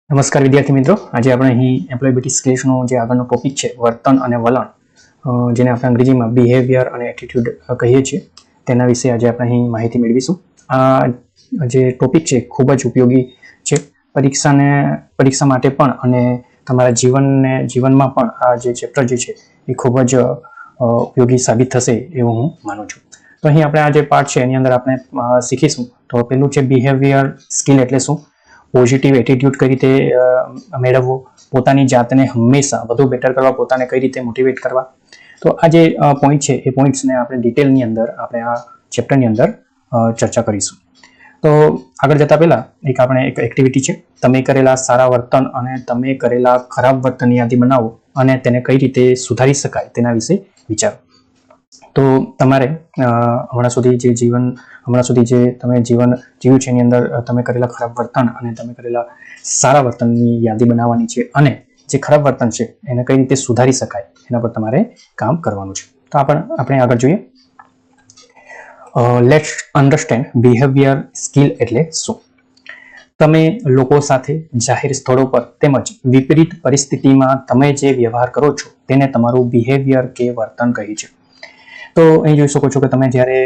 નમસ્કાર વિદ્યાર્થી મિત્રો, આજે આપણે અહીં એમ્પ્લોયબિલિટી સ્કિલ્સનો જે આગળનો ટોપિક છે વર્તન અને વલણ, જેને આપણે અંગ્રેજીમાં બિહેવિયર અને એટીટ્યુડ કહીએ છીએ, તેના વિશે આજે આપણે અહીં માહિતી મેળવીશું. આ જે ટોપિક છે ખૂબ જ ઉપયોગી છે પરીક્ષા માટે પણ, અને તમારા જીવનમાં પણ આ જે ચેપ્ટર જે છે એ ખૂબ જ ઉપયોગી સાબિત થશે એવું હું માનું છું. તો અહીં આપણે આ જે પાર્ટ છે એની અંદર આપણે શીખીશું. તો પેલું છે બિહેવિયર સ્કિલ એટલે શું, પોઝિટિવ એટીટ્યુડ કઈ રીતે મેળવવો, પોતાની જાતને હંમેશા વધુ બેટર કરવા, પોતાને કઈ રીતે મોટિવેટ કરવા. તો આ જે પોઈન્ટ છે એ પોઈન્ટ્સને આપણે ડિટેલની અંદર આપણે આ ચેપ્ટરની અંદર ચર્ચા કરીશું. તો આગળ જતા પહેલા આપણે એક એક્ટિવિટી છે, તમે કરેલા સારા વર્તન અને તમે કરેલા ખરાબ વર્તનની યાદી બનાવો અને તેને કઈ રીતે સુધારી શકાય તેના વિશે વિચારો. તો તમારે હમણાં સુધી જે તમે જીવન જીવ્યું છે એની અંદર તમે કરેલા ખરાબ વર્તન અને તમે કરેલા સારા વર્તનની યાદી બનાવવાની છે, અને જે ખરાબ વર્તન છે એને કઈ રીતે સુધારી શકાય એના પર તમારે કામ કરવાનું છે. તો આપણે આગળ જોઈએ. લેટ્સ અન્ડરસ્ટેન્ડ બિહેવિયર સ્કિલ એટલે શું. તમે લોકો સાથે, જાહેર સ્થળો પર તેમજ વિપરીત પરિસ્થિતિમાં તમે જે વ્યવહાર કરો છો તેને તમારું બિહેવિયર કે વર્તન કહે છે. તો અહીં જોઈ શકો છો કે તમે જ્યારે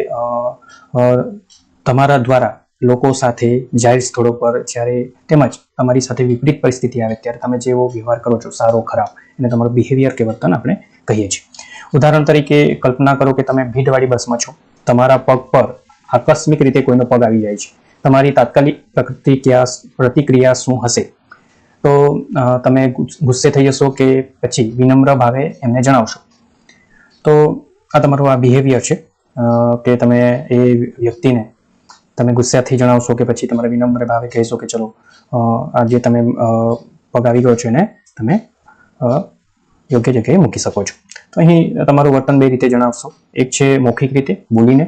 તમારા દ્વારા લોકો સાથે, જાહેર સ્થળો પર જ્યારે તેમજ તમારી સાથે વિપરીત પરિસ્થિતિ આવે ત્યારે તમે જેવો વ્યવહાર કરો છો, સારો ખરાબ, એને તમારું બિહેવિયર કે વર્તન આપણે કહીએ છીએ. ઉદાહરણ તરીકે કલ્પના કરો કે તમે ભીડવાળી બસમાં છો, તમારા પગ પર આકસ્મિક રીતે કોઈનો પગ આવી જાય છે. તમારી તાત્કાલિક પ્રતિક્રિયા શું હશે? તો તમે ગુસ્સે થઈ જશો કે પછી વિનમ્ર ભાવે એમને જણાવશો? તો આ તમારું આ બિહેવિયર છે કે તમે એ વ્યક્તિને તમે ગુસ્સાથી જણાવશો કે પછી તમારે વિનમ્ર ભાવે કહેશો કે ચલો આ જે તમે પગ આવી ગયો છો એને તમે યોગ્ય જગ્યાએ મૂકી શકો છો. તો અહીં તમારું વર્તન બે રીતે જણાવશો. એક છે મૌખિક રીતે બોલીને,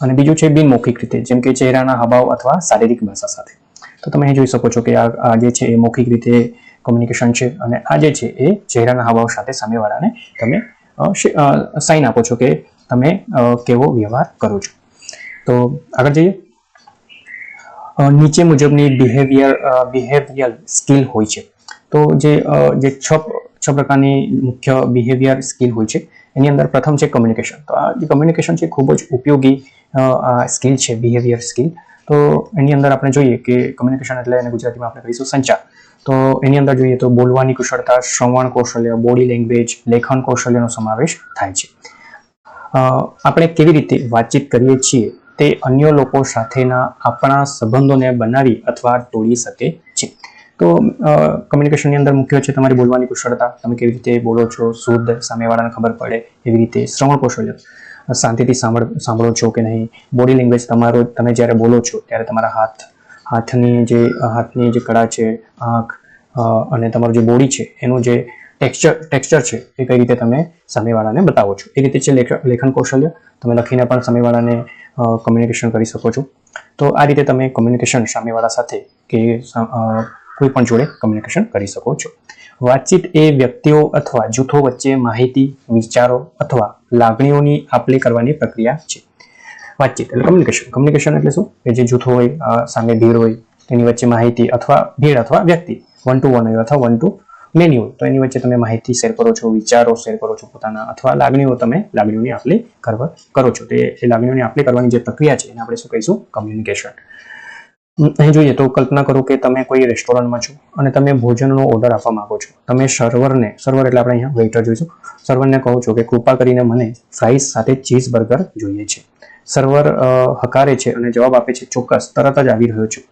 અને બીજું છે બિનમૌખિક રીતે, જેમ કે ચહેરાના હાવભાવ અથવા શારીરિક ભાષા સાથે. તો તમે અહીં જોઈ શકો છો કે આ જે છે એ મૌખિક રીતે કોમ્યુનિકેશન છે, અને આ જે છે એ ચહેરાના હાવભાવ સાથે સામેવાળાને તમે સાઇન આપો છો કે તમે કેવો વ્યવહાર કરો છો. તો આગળ જઈએ. નીચે મુજબની બિહેવિયરલ સ્કિલ હોય છે. તો જે છ પ્રકારની મુખ્ય બિહેવિયર સ્કિલ હોય છે એની અંદર પ્રથમ છે કમ્યુનિકેશન. તો આ જે કમ્યુનિકેશન છે ખૂબ જ ઉપયોગી સ્કિલ છે, બિહેવિયર સ્કિલ. તો એની અંદર આપણે જોઈએ કે કમ્યુનિકેશન એટલે એને ગુજરાતીમાં આપણે કહીશું સંચાર. તો એની અંદર જોઈએ તો બોલવાની કુશળતા, શ્રવણ કૌશલ્ય, બોડી લેંગ્વેજ, લેખન કૌશલ્યનો સમાવેશ થાય છે. આપણે કેવી રીતે વાતચીત કરીએ છીએ તે અન્ય લોકો સાથેના આપણા સંબંધોને બનાવી અથવા તોડી શકે છે. તો કમ્યુનિકેશનની અંદર મુખ્ય છે તમારી બોલવાની કુશળતા, તમે કેવી રીતે બોલો છો, શુદ્ધ, સામેવાળાને ખબર પડે એવી રીતે. શ્રવણ કૌશલ્ય, શાંતિથી સાંભળો છો કે નહીં. બોડી લેંગ્વેજ, તમે જ્યારે બોલો છો ત્યારે તમારા હાથની જે કળા છે, આંખ અને તમારું જે બોડી છે એનું જે ટેક્સચર છે એ કઈ રીતે તમે સામેવાળાને બતાવો છો. એ રીતે છે લેખન કૌશલ્ય, તમે લખીને પણ સામેવાળાને કમ્યુનિકેશન કરી શકો છો. તો આ રીતે તમે કમ્યુનિકેશન સામેવાળા સાથે કે કોઈ પણ જોડે કમ્યુનિકેશન કરી શકો છો. વાતચીત એ વ્યક્તિઓ અથવા જૂથો વચ્ચે માહિતી, વિચારો અથવા લાગણીઓની આપ-લે કરવાની પ્રક્રિયા છે. વાતચીત એટલે કમ્યુનિકેશન એટલે શું? કે જે જૂથો હોય, સામે ભીડ હોય, તેની વચ્ચે માહિતી, અથવા ભીડ અથવા વ્યક્તિ 1 to 1 હોય અથવા 1 to many હોય, તો એની વચ્ચે તમે માહિતી શેર કરો છો, વિચારો શેર કરો છો પોતાના, અથવા લાગણીઓની આપ-લે કરો છો. તે લાગણીઓની આપ-લે કરવાની જે પ્રક્રિયા છે એને આપણે શું કહીશું? કમ્યુનિકેશન. અહીં જોઈએ તો કલ્પના કરો કે તમે કોઈ રેસ્ટોરન્ટમાં છો અને તમે ભોજનનો ઓર્ડર આપવા માંગો છો. તમે સર્વર એટલે આપણે અહીંયા વેઇટર જોઈશું, સર્વરને કહો છો કે કૃપા કરીને મને ફ્રાઈઝ સાથે ચીઝ બર્ગર જોઈએ છે. સર્વર હકારે છે અને જવાબ આપે છે, ચોક્કસ, તરત જ આવી રહ્યો છું.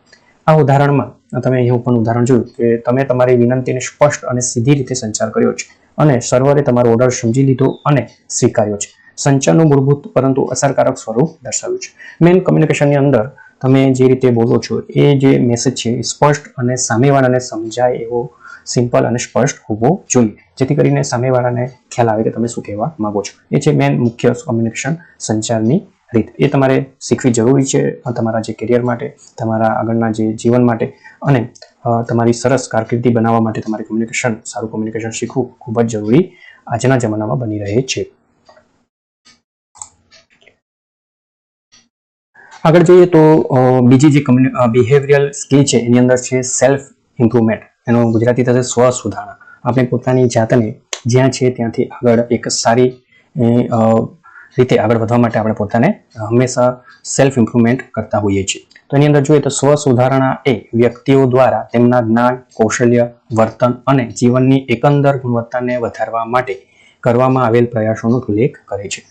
આ ઉદાહરણમાં તમે અહીં પણ ઉદાહરણ જોયું કે તમે તમારી વિનંતીને સ્પષ્ટ અને સીધી રીતે સંચાર કર્યો છે અને સર્વરે તમારો ઓર્ડર સમજી લીધો અને સ્વીકાર્યો છે. સંચારનું મૂળભૂત પરંતુ અસરકારક સ્વરૂપ દર્શાવ્યું છે. મેઇન કમ્યુનિકેશનની અંદર તમે જે રીતે બોલો છો એ જે મેસેજ છે એ સ્પષ્ટ અને સામેવાળાને સમજાય એવો સિમ્પલ અને સ્પષ્ટ હોવો જોઈએ, જેથી કરીને સામેવાળાને ખ્યાલ આવે કે તમે શું કહેવા માંગો છો. એ છે મેઇન મુખ્ય કમ્યુનિકેશન સંચારની રીત. એ તમારે શીખવી જરૂરી છે તમારા જે કેરિયર માટે, તમારા આગળના જે જીવન માટે, અને તમારી સરસ કારકિર્દી બનાવવા માટે તમારે સારું કમ્યુનિકેશન શીખવું ખૂબ જ જરૂરી આજના જમાનામાં બની રહે છે. આગળ જોઈએ તો બીજી જે બિહેવિયરલ સ્કિલ છે એની અંદર છે સેલ્ફ ઇમ્પ્રુવમેન્ટ એનો ગુજરાતી થશે સ્વ સુધારણા. આપણે પોતાની જાતને જ્યાં છે ત્યાંથી આગળ એક સારી રીતે આગળ વધવા માટે આપણે પોતાને હંમેશા સેલ્ફ ઇમ્પ્રુવમેન્ટ કરતા હોઈએ છીએ. તો એની અંદર જોઈએ તો સ્વ સુધારણા એ વ્યક્તિઓ દ્વારા તેમના જ્ઞાન, કૌશલ્ય, વર્તન અને જીવનની એકંદર ગુણવત્તાને વધારવા માટે કરવામાં આવેલ પ્રયાસોનો ઉલ્લેખ કરે છે.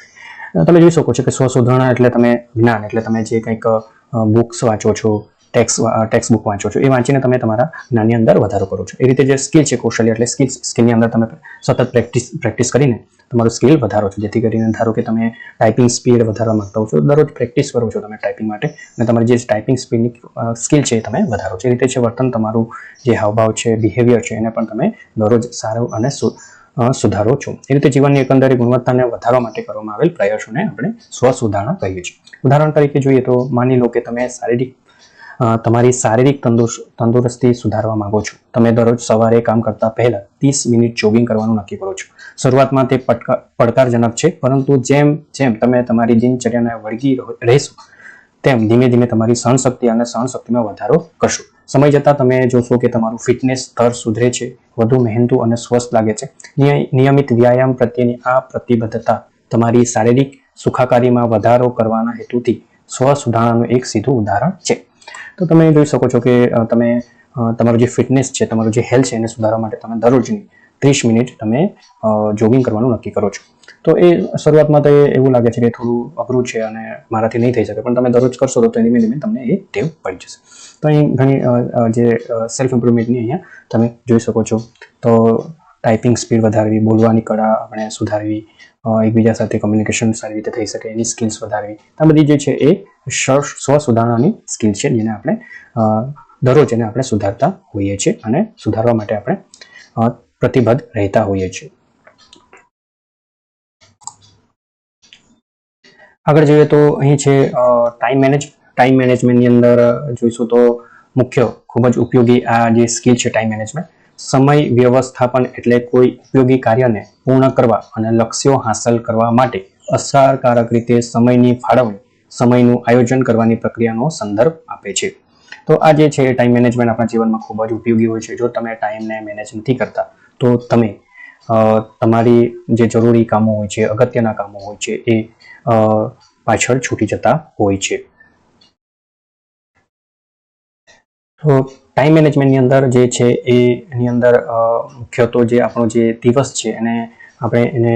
તમે જોઈ શકો છો કે સ્વ સુધારણા એટલે તમે જ્ઞાન એટલે તમે જે કંઈક બુક્સ વાંચો છો, ટેક્સ્ટ બુક વાંચો છો, એ વાંચીને તમે તમારા જ્ઞાનની અંદર વધારો કરો છો. એ રીતે જે સ્કિલ છે, કૌશલ્ય એટલે સ્કિલની અંદર તમે સતત પ્રેક્ટિસ કરીને તમારું સ્કિલ વધારો છો. જેથી કરીને ધારો કે તમે ટાઈપિંગ સ્પીડ વધારવા માંગતા હો છો, દરરોજ પ્રેક્ટિસ કરો છો તમે ટાઈપિંગ માટે, અને તમારી જે ટાઈપિંગ સ્પીડની સ્કિલ છે એ તમે વધારો છો. એ રીતે છે વર્તન, તમારું જે હાવભાવ છે, બિહેવિયર છે, એને પણ તમે દરરોજ સારું અને સુધારો છો. એ રીતે જીવનની એકંદરે ગુણવત્તાને વધારવા માટે કરવામાં આવેલ પ્રયાસોને આપણે સ્વ સુધારણા કહીએ છીએ. ઉદાહરણ તરીકે જોઈએ તો માની લો કે તમે તમારી શારીરિક તંદુરસ્તી સુધારવા માંગો છો. તમે દરરોજ સવારે કામ કરતા પહેલા 30 મિનિટ જોગિંગ કરવાનું નક્કી કરો છો. શરૂઆતમાં તે પડકારજનક છે, પરંતુ જેમ જેમ તમે તમારી દિનચર્યાને વળગી રહેશો તેમ ધીમે ધીમે તમારી સહનશક્તિ અને સહનશક્તિમાં વધારો કરશો. સમય જતાં તમે જોશો કે તમારું ફિટનેસ સ્તર સુધરે છે, વધુ મહેનતુ અને સ્વસ્થ લાગે છે. નિયમિત વ્યાયામ પ્રત્યેની આ પ્રતિબદ્ધતા તમારી શારીરિક સુખાકારીમાં વધારો કરવાના હેતુથી સ્વ સુધારણાનું એક સીધું ઉદાહરણ છે. તો તમે જોઈ શકો છો કે તમે તમારું જે ફિટનેસ છે, તમારું જે હેલ્થ છે, એને સુધારવા માટે તમે દરરોજની 30 મિનિટ તમે જોગિંગ કરવાનું નક્કી કરો છો. તો એ શરૂઆતમાં તો એવું લાગે છે કે થોડું અઘરું છે અને મારાથી નહીં થઈ શકે, પણ તમે દરરોજ કરશો તો ધીમે ધીમે તમને એ ટેવ પડી જશે. તો અહીં ઘણી જે સેલ્ફ ઇમ્પ્રુવમેન્ટની અહીંયા તમે જોઈ શકો છો. તો ટાઈપિંગ સ્પીડ વધારવી, બોલવાની કળા આપણે સુધારવી, એકબીજા સાથે કમ્યુનિકેશન સારી રીતે થઈ શકે એની સ્કિલ્સ વધારવી, આ બધી જે છે એ સ્વ સુધારણાની સ્કિલ છે, જેને આપણે દરરોજ એને આપણે સુધારતા હોઈએ છીએ અને સુધારવા માટે આપણે પ્રતિબદ્ધ રહેતા હોઈએ છીએ. આગળ જોઈએ તો અહીં છે ટાઈમ મેનેજમેન્ટની અંદર જોઈશું તો મુખ્ય ખૂબ જ ઉપયોગી આ જે સ્કિલ છે ટાઈમ મેનેજમેન્ટ. સમય વ્યવસ્થાપન એટલે કોઈ ઉપયોગી કાર્યને પૂર્ણ કરવા અને લક્ષ્યો હાંસલ કરવા માટે અસરકારક રીતે સમયની ફાળવણી, સમયનું આયોજન કરવાની પ્રક્રિયાનો સંદર્ભ આપે છે. તો આ જે છે ટાઈમ મેનેજમેન્ટ આપણા જીવનમાં ખૂબ જ ઉપયોગી હોય છે. જો તમે ટાઈમને મેનેજ નથી કરતા તો તમે તમારી જે જરૂરી કામો હોય છે, અગત્યના કામો હોય છે, એ પાછળ છૂટી જતા હોય છે. તો ટાઈમ મેનેજમેન્ટની અંદર જે છે એની અંદર મુખ્ય તો જે આપણો જે દિવસ છે એને આપણે એને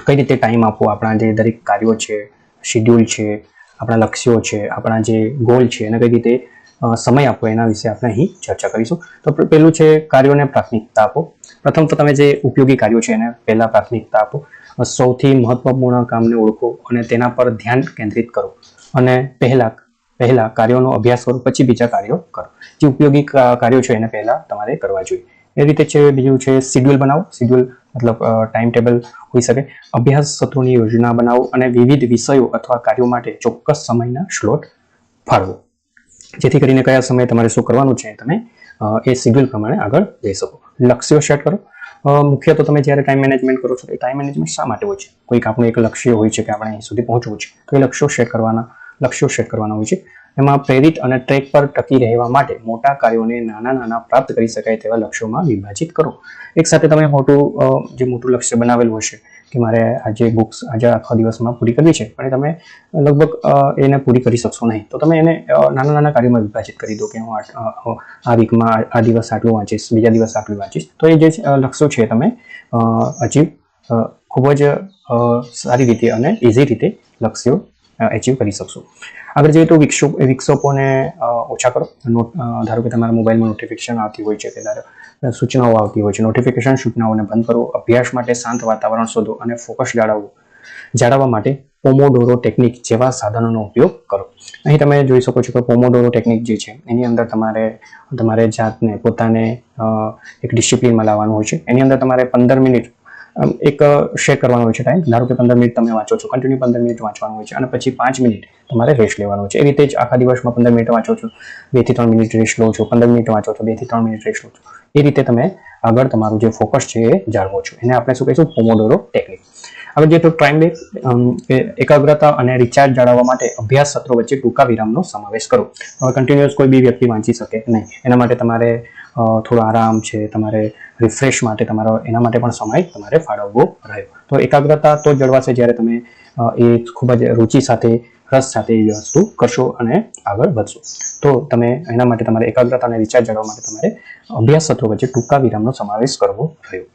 કઈ રીતે ટાઈમ આપવો, આપણા જે દરેક કાર્યો છે, શેડ્યુલ છે, આપણા લક્ષ્યો છે, આપણા જે ગોલ છે, એને કઈ રીતે સમય આપવો એના વિશે આપણે અહીં ચર્ચા કરીશું. તો પહેલું છે કાર્યોને પ્રાથમિકતા આપો. પ્રથમ તો તમે જે ઉપયોગી કાર્યો છે એને પહેલા પ્રાથમિકતા આપો. સૌથી મહત્વપૂર્ણ કામને ઓળખો અને તેના પર ધ્યાન કેન્દ્રિત કરો, અને પહેલા કાર્યોનો અભ્યાસ કરો, પછી બીજા કાર્યો કરો. જે ઉપયોગી કાર્યો છે એને પહેલા તમારે કરવા જોઈએ. એ રીતે છે. બીજું છે શેડ્યુલ બનાવો. શેડ્યુલ મતલબ ટાઈમ ટેબલ હોઈ શકે. અભ્યાસ સત્રોની યોજના બનાવો અને વિવિધ વિષયો અથવા કાર્યો માટે ચોક્કસ સમયના સ્લોટ ફાળવો, જેથી કરીને કયા સમયે તમારે શું કરવાનું છે તમે એ શેડ્યુલ પ્રમાણે આગળ જઈ શકો. લક્ષ્યો સેટ કરો. મુખ્ય તો તમે જ્યારે ટાઈમ મેનેજમેન્ટ કરો છો, એ ટાઈમ મેનેજમેન્ટ શા માટે હોય છે? કોઈક આપણું એક લક્ષ્ય હોય છે કે આપણે અહીં સુધી પહોંચવું છે, તો એ લક્ષ્યો સેટ કરવાના હોય છે. એમાં પ્રેરિત અને ટ્રેક પર ટકી રહેવા માટે મોટા કાર્યોને નાના પ્રાપ્ત કરી શકાય તેવા લક્ષ્યોમાં વિભાજિત કરો. એક સાથે તમે મોટું લક્ષ્ય બનાવેલું હશે કે મારે આજે બુક્સ આજે આખા દિવસમાં પૂરી કરવી છે, પણ તમે લગભગ એને પૂરી કરી શકશો નહીં. તો તમે એને નાના કાર્યોમાં વિભાજિત કરી દો કે હું આ વીકમાં આ દિવસ આટલું વાંચીશ, બીજા દિવસ આટલું વાંચીશ. તો એ જે લક્ષ્યો છે તમે ખૂબ જ સારી રીતે અને ઇઝી રીતે લક્ષ્યો અચીવ કરી શકશો. આગળ જોઈએ તો વિક્ષેપોને ઓછા કરો. ધારો કે તમારા મોબાઈલમાં નોટિફિકેશન આવતી હોય છે, કે સૂચનાઓ આવતી હોય છે, નોટિફિકેશન સૂચનાઓને બંધ કરો. અભ્યાસ માટે શાંત વાતાવરણ શોધો અને ફોકસ જાળવવા માટે પોમોડોરો ટેકનિક જેવા સાધનોનો ઉપયોગ કરો. અહીં તમે જોઈ શકો છો કે પોમોડોરો ટેકનિક જે છે એની અંદર તમારે જાતને પોતાને એક ડિસિપ્લિનમાં લાવવાનું હોય છે. એની અંદર તમારે 15 મિનિટ એક શેર કરવાનો હોય છે ટાઈમ. ધારો કે 15 મિનિટ તમે વાંચો છો, કન્ટિન્યુ 15 મિનિટ વાંચવાનું હોય છે, અને પછી 5 મિનિટ તમારે રેસ્ટ લેવાનો હોય છે. એ રીતે જ આખા દિવસમાં 15 મિનિટ વાંચો છો, 2 થી 3 મિનિટ રેસ્ટ લો છો, 15 મિનિટ વાંચો છો, 2 થી 3 મિનિટ રેસ્ટ લો છો. એ રીતે તમે આગળ તમારું જે ફોકસ છે એ જાળવો છો. એને આપણે શું કહીશું? પોમોડોરો ટેકનિક. હવે જે તો ટાઈમ એકાગ્રતા અને રિચાર્જ જાળવવા માટે અભ્યાસ સત્રો વચ્ચે ટૂંકા વિરામનો સમાવેશ કરો. હવે કન્ટિન્યુઅસ કોઈ બી વ્યક્તિ વાંચી શકે નહીં. એના માટે તમારે થોડો આરામ છે, તમારે રિફ્રેશ માટે એના માટે પણ સમય તમારે ફાળવવો રહ્યો. તો એકાગ્રતા તો જળવાશે જ્યારે તમે એ ખૂબ જ રુચિ સાથે, રસ સાથે એ વસ્તુ કરશો અને આગળ વધશો. તો તમે એના માટે તમારે એકાગ્રતા અને વિચાર જળવવા માટે તમારે અભ્યાસ સત્રો વચ્ચે ટૂંકા વિરામનો સમાવેશ કરવો રહ્યો.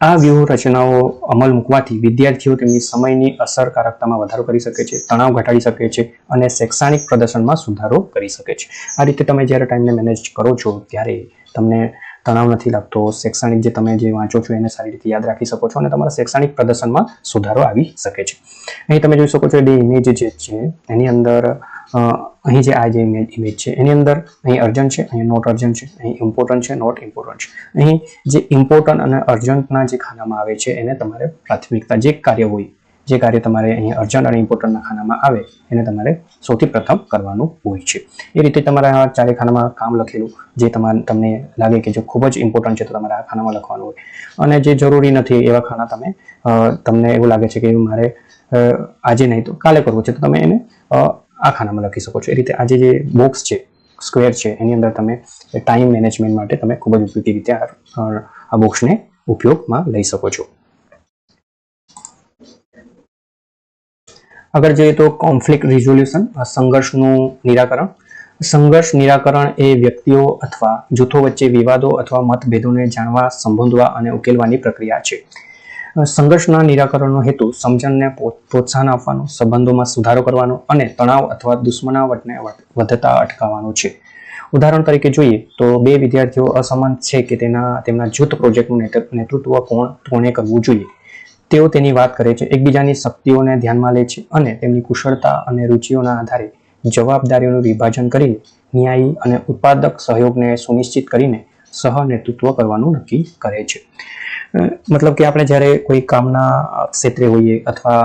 આ વ્યૂહરચનાઓ અમલ મૂકવાથી વિદ્યાર્થીઓ તેમની સમયની અસરકારકતામાં વધારો કરી શકે છે, તણાવ ઘટાડી શકે છે અને શૈક્ષણિક પ્રદર્શનમાં સુધારો કરી શકે છે. આ રીતે તમે જ્યારે ટાઈમને મેનેજ કરો છો ત્યારે તમને તણાવ નથી લાગતો, શૈક્ષણિક જે તમે જે વાંચો છો એને સારી રીતે યાદ રાખી શકો છો અને તમારા શૈક્ષણિક પ્રદર્શનમાં સુધારો આવી શકે છે. અહીં તમે જોઈ શકો છો બે ઇમેજ જે છે એની અંદર અહીં જે આ જે ઇમેજ છે એની અંદર અહીં અર્જન્ટ છે, અહીં નોટ અર્જન્ટ છે, અહીં ઇમ્પોર્ટન્ટ છે, નોટ ઇમ્પોર્ટન્ટ છે. અહીં જે ઇમ્પોર્ટન્ટ અને અર્જન્ટના જે ખાનામાં આવે છે એને તમારે પ્રાથમિકતા, જે કાર્ય હોય, જે કાર્ય તમારે અહીં અર્જન્ટ અને ઇમ્પોર્ટન્ટના ખાનામાં આવે એને તમારે સૌથી પ્રથમ કરવાનું હોય છે. એ રીતે તમારા ચારે ખાનામાં કામ લખેલું જે તમને લાગે કે જો ખૂબ જ ઇમ્પોર્ટન્ટ છે તો તમારે આ ખાનામાં લખવાનું હોય અને જે જરૂરી નથી એવા ખાના તમને એવું લાગે છે કે મારે આજે નહીં તો કાલે કરવું છે તો તમે એને આ ખાનામાં લખી શકો છો. એ રીતે આજે જે બોક્સ છે, સ્ક્વેર છે, એની અંદર તમે ટાઈમ મેનેજમેન્ટ માટે તમે ખૂબ જ ઉપયોગી રીતે આ બોક્સને ઉપયોગમાં લઈ શકો છો. આગળ જોઈએ તો કોન્ફ્લિક્ટ રિઝોલ્યુશન, સંઘર્ષનું નિરાકરણ. સંઘર્ષ નિરાકરણ એ વ્યક્તિઓ અથવા જૂથો વચ્ચે વિવાદો અથવા મતભેદોને જાણવા, સંબોધવા અને ઉકેલવાની પ્રક્રિયા છે. સંઘર્ષના નિરાકરણનો હેતુ સમજણને પ્રોત્સાહન આપવાનો, સંબંધોમાં સુધારો કરવાનો અને તણાવ અથવા દુશ્મનાવટને વધતા અટકાવવાનો છે. ઉદાહરણ તરીકે જોઈએ તો બે વિદ્યાર્થીઓ અસંમત છે કે તેમના જૂથ પ્રોજેક્ટનું નેતૃત્વ કોણે કરવું જોઈએ. તેઓ તેની વાત કરે છે, એકબીજાની શક્તિઓને ધ્યાનમાં લે છે અને તેમની કુશળતા અને રુચિઓના આધારે જવાબદારીઓનું વિભાજન કરીને ન્યાયી અને ઉત્પાદક સહયોગને સુનિશ્ચિત કરીને સહ-નેતૃત્વ કરવાનું નક્કી કરે છે. મતલબ કે આપણે જ્યારે કોઈ કામના ક્ષેત્રે હોઈએ અથવા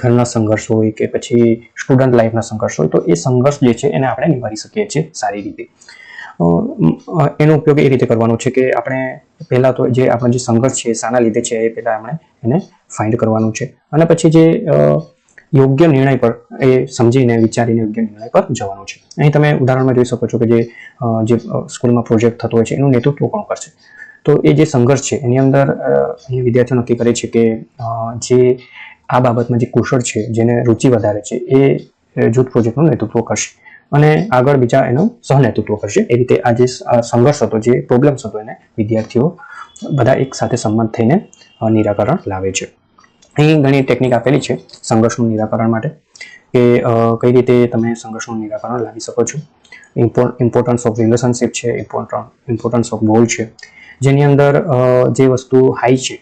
ઘરના સંઘર્ષ હોય કે પછી સ્ટુડન્ટ લાઈફના સંઘર્ષ હોય તો એ સંઘર્ષ જે છે એને આપણે નિવારી શકીએ છીએ સારી રીતે. એનો ઉપયોગ એ રીતે કરવાનો છે કે આપણે પહેલાં તો જે આપણો જે સંઘર્ષ છે શાના લીધે છે એ પહેલાં આપણે એને ફાઇન્ડ કરવાનું છે અને પછી જે યોગ્ય નિર્ણય પર એ સમજીને વિચારીને યોગ્ય નિર્ણય પર જવાનું છે. અહીં તમે ઉદાહરણમાં જોઈ શકો છો કે જે સ્કૂલમાં પ્રોજેક્ટ થતો હોય છે એનું નેતૃત્વ કોણ કરશે. તો એ જે સંઘર્ષ છે એની અંદર અહીં વિદ્યાર્થીઓ નક્કી કરે છે કે જે આ બાબતમાં જે કુશળ છે, જેને રુચિ વધારે છે એ જૂથ પ્રોજેક્ટનું નેતૃત્વ કરશે અને આગળ બીજા એનું સહનેતૃત્વ કરશે. એ રીતે આ જે સંઘર્ષ હતો, જે પ્રોબ્લેમ્સ હતો એને વિદ્યાર્થીઓ બધા એક સાથે સંમત થઈને નિરાકરણ લાવે છે. અહીં ઘણી ટેકનિક આપેલી છે સંઘર્ષનું નિરાકરણ માટે કે કઈ રીતે તમે સંઘર્ષનું નિરાકરણ લાવી શકો છો. ઇમ્પોર્ટન્સ ઓફ રિલેશનશિપ છે, ઇમ્પોર્ટન્સ ઓફ ગોલ છે, જેની અંદર જે વસ્તુ હાઈ છે,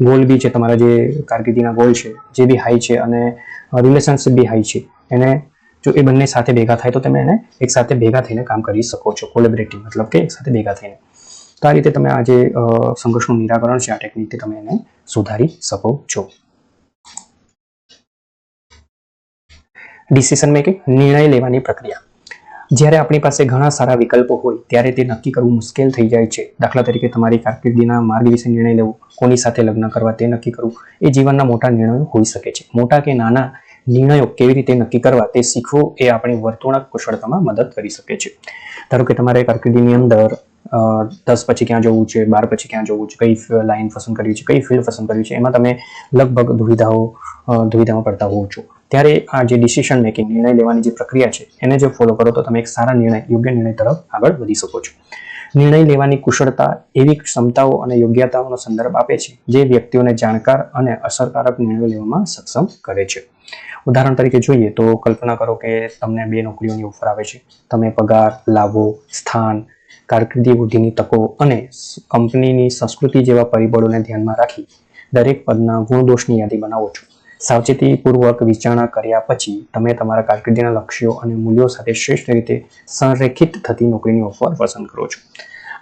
ગોલ બી છે, તમારા જે કારકિર્દીના ગોલ છે જે બી હાઈ છે અને રિલેશનશિપ બી હાઈ છે, એને જો એ બંને સાથે ભેગા થાય તો તમે એને એક સાથે ભેગા થઈને કામ કરી શકો છો. કોલેબરેટિવ મતલબ કે એક સાથે ભેગા થઈને. તો આ રીતે તમે આ જે સંઘર્ષનું નિરાકરણ છે આ ટેકનિકથી તમે એને સુધારી શકો છો. ડિસિઝન મેકિંગ, નિર્ણય લેવાની પ્રક્રિયા. જ્યારે આપણી પાસે ઘણા સારા વિકલ્પો હોય ત્યારે તે નક્કી કરવું મુશ્કેલ થઈ જાય છે. દાખલા તરીકે તમારી કારકિર્દીના માર્ગ વિશે નિર્ણય લેવો, કોની સાથે લગ્ન કરવા તે નક્કી કરવું એ જીવનના મોટા નિર્ણયો હોઈ શકે છે. મોટા કે નાના નિર્ણયો કેવી રીતે નક્કી કરવા તે શીખવું એ આપણી વર્તણૂક કુશળતામાં મદદ કરી શકે છે. ધારો કે તમારે કારકિર્દીની અંદર 10 પછી ક્યાં જવું છે, 12 પછી ક્યાં જવું છે, કઈ લાઈન પસંદ કરવી છે, કઈ ફિલ્ડ પસંદ કરવી છે, એમાં તમે લગભગ દુવિધામાં પડતા હોવ છો. ત્યારે આ જે ડિસિઝન મેકિંગ, નિર્ણય લેવાની જે પ્રક્રિયા છે એને જો ફોલો કરો તો તમે એક સારા યોગ્ય નિર્ણય તરફ આગળ વધી શકો છો. નિર્ણય લેવાની કુશળતા એવી ક્ષમતાઓ અને યોગ્યતાઓનો સંદર્ભ આપે છે જે વ્યક્તિઓને જાણકાર અને અસરકારક નિર્ણયો લેવામાં સક્ષમ કરે છે. ઉદાહરણ તરીકે જોઈએ તો કલ્પના કરો કે તમને 2 નોકરીઓની ઓફર આવે છે. તમે પગાર, લાભો, સ્થાન, કારકિર્દી વૃદ્ધિની તકો અને કંપનીની સંસ્કૃતિ જેવા પરિબળોને ધ્યાનમાં રાખી દરેક પદના ગુણ-દોષની યાદી બનાવો છો. સાવચેતીપૂર્વક વિચારણા કર્યા પછી તમે તમારા કારકિર્દીના લક્ષ્યો અને મૂલ્યો સાથે શ્રેષ્ઠ રીતે સંરેખિત થતી નોકરીની ઓફર પસંદ કરો છો.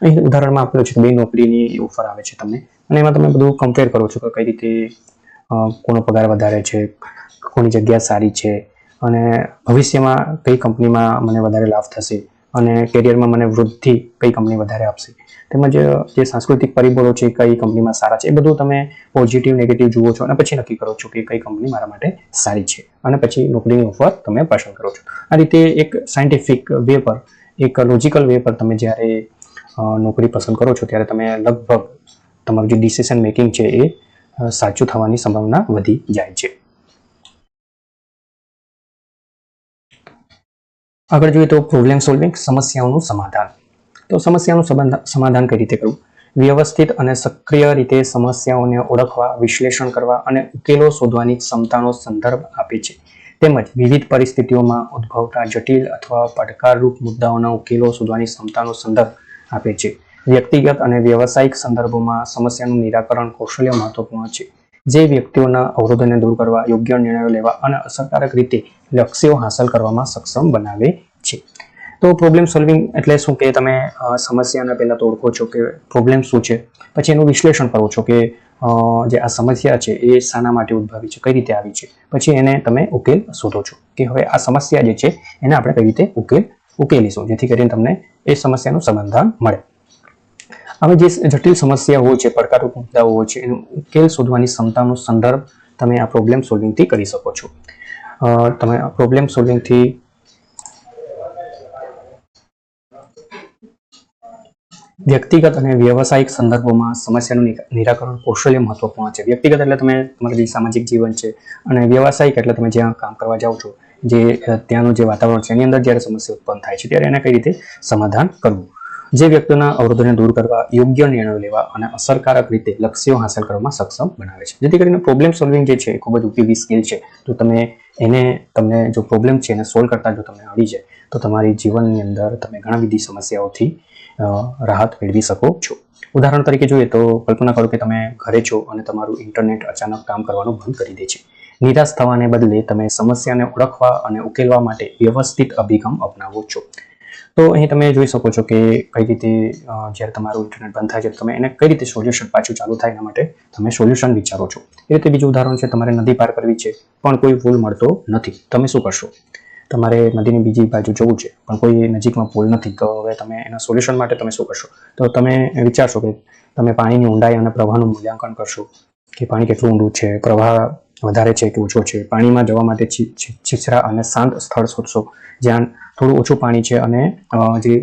અહીં ઉદાહરણમાં આપેલું છે કે 2 નોકરીની ઓફર આવે છે તમને અને એમાં તમે બધું કમ્પેર કરો છો કે કઈ રીતે કોનો પગાર વધારે છે, કોની જગ્યા સારી છે અને ભવિષ્યમાં કઈ કંપનીમાં મને વધારે લાભ થશે અને કેરિયરમાં મને વૃદ્ધિ કઈ કંપની વધારે આપશે, તેમજ જે સાંસ્કૃતિક પરિબળો છે કઈ કંપનીમાં સારા છે, એ બધું તમે પોઝિટિવ નેગેટિવ જુઓ છો અને પછી નક્કી કરો છો કે કઈ કંપની મારા માટે સારી છે અને પછી નોકરીની ઓફર તમે પસંદ કરો છો. આ રીતે એક સાયન્ટિફિક વે પર એક લોજિકલ વે પર તમે જ્યારે નોકરી પસંદ કરો છો ત્યારે તમે લગભગ તમારું જે ડિસિઝન મેકિંગ છે એ સાચું થવાની સંભાવના વધી જાય છે. આગળ જોઈએ તો પ્રોબ્લેમ સોલ્વિંગ, સમસ્યાઓનું સમાધાન. તો સમસ્યાનું સમાધાન કઈ રીતે કરવું? વ્યવસ્થિત અને સક્રિય રીતે સમસ્યાઓને ઓળખવા, વિશ્લેષણ કરવા અને ઉકેલો શોધવાની ક્ષમતાનો સંદર્ભ આપે છે. તેમજ વિવિધ પરિસ્થિતિઓમાં ઉદ્ભવતા જટિલ અથવા પડકારરૂપ મુદ્દાઓના ઉકેલો શોધવાની ક્ષમતાનો સંદર્ભ આપે છે. વ્યક્તિગત અને વ્યવસાયિક સંદર્ભોમાં સમસ્યાનું નિરાકરણ કૌશલ્ય મહત્વપૂર્ણ છે, જે વ્યક્તિઓના અવરોધોને દૂર કરવા, યોગ્ય નિર્ણયો લેવા અને અસરકારક રીતે લક્ષ્યો હાંસલ કરવામાં સક્ષમ બનાવે છે. તો પ્રોબ્લેમ સોલ્વિંગ એટલે શું કે તમે સમસ્યાને પહેલા તો ઓળખો છો કે પ્રોબ્લેમ શું છે, પછી એનું વિશ્લેષણ કરો છો કે જે આ સમસ્યા છે એ શાના માટે ઉદ્ભવી છે, કઈ રીતે આવી છે, પછી એને તમે ઉકેલ શોધો છો કે હવે આ સમસ્યા જે છે એને આપણે કઈ રીતે ઉકેલીશું જેથી કરીને તમને એ સમસ્યાનું સમાધાન મળે. હવે જે જટિલ સમસ્યા હોય છે, પડકારરૂપ મુદ્દાઓ હોય છે, એનો ઉકેલ શોધવાની ક્ષમતાનો સંદર્ભ તમે આ પ્રોબ્લેમ સોલ્વિંગથી કરી શકો છો. તમે આ પ્રોબ્લેમ સોલ્વિંગથી વ્યક્તિગત અને વ્યવસાયિક સંદર્ભોમાં સમસ્યાનું નિરાકરણ કૌશલ્ય મહત્વપૂર્ણ છે. વ્યક્તિગત એટલે તમે તમારું જે સામાજિક જીવન છે, અને વ્યવસાયિક એટલે તમે જ્યાં કામ કરવા જાઓ છો, જે ત્યાંનું જે વાતાવરણ છે એની અંદર જ્યારે સમસ્યા ઉત્પન્ન થાય છે ત્યારે એને કઈ રીતે સમાધાન કરવું. જે વ્યક્તિઓના અવરોધોને દૂર કરવા, યોગ્ય નિર્ણયો લેવા અને અસરકારક રીતે લક્ષ્યો હાંસલ કરવામાં સક્ષમ બનાવે છે. જેથી કરીને પ્રોબ્લેમ સોલ્વિંગ જે છે એ ખૂબ જ ઉપયોગી સ્કિલ છે. તો તમને જો પ્રોબ્લેમ છે એને સોલ્વ કરતા જો તમને આવડી જાય તો તમારી જીવનની અંદર તમે ઘણા બધી સમસ્યાઓથી રાહત મેળવી શકો છો. ઉદાહરણ તરીકે જોઈએ તો કલ્પના કરો કે તમે ઘરે છો અને તમારું ઇન્ટરનેટ અચાનક કામ કરવાનું બંધ કરી દે છે. નિરાશ થવાને બદલે તમે સમસ્યાને ઓળખવા અને ઉકેલવા માટે વ્યવસ્થિત અભિગમ અપનાવો છો. તો અહીં તમે જોઈ શકો છો કે કઈ રીતે જ્યારે તમારું ઇન્ટરનેટ બંધ થાય છે તમે એને કઈ રીતે સોલ્યુશન પાછું ચાલુ થાય એના માટે તમે સોલ્યુશન વિચારો છો. એ રીતે બીજું ઉદાહરણ છે, તમારે નદી પાર કરવી છે પણ કોઈ પુલ મળતો નથી, તમે શું કરશો? તમારે નદીની બીજી બાજુ જવું છે પણ કોઈ નજીકમાં પુલ નથી, તો હવે તમે એના સોલ્યુશન માટે તમે શું કરશો? તો તમે વિચારશો કે તમે પાણીની ઊંડાઈ અને પ્રવાહનું મૂલ્યાંકન કરશો કે પાણી કેટલું ઊંડું છે, પ્રવાહ વધારે છે કે ઓછો છે. પાણીમાં જવા માટે છીછરા અને શાંત સ્થળ શોધશો જ્યાં થોડું ઓછું પાણી છે અને જે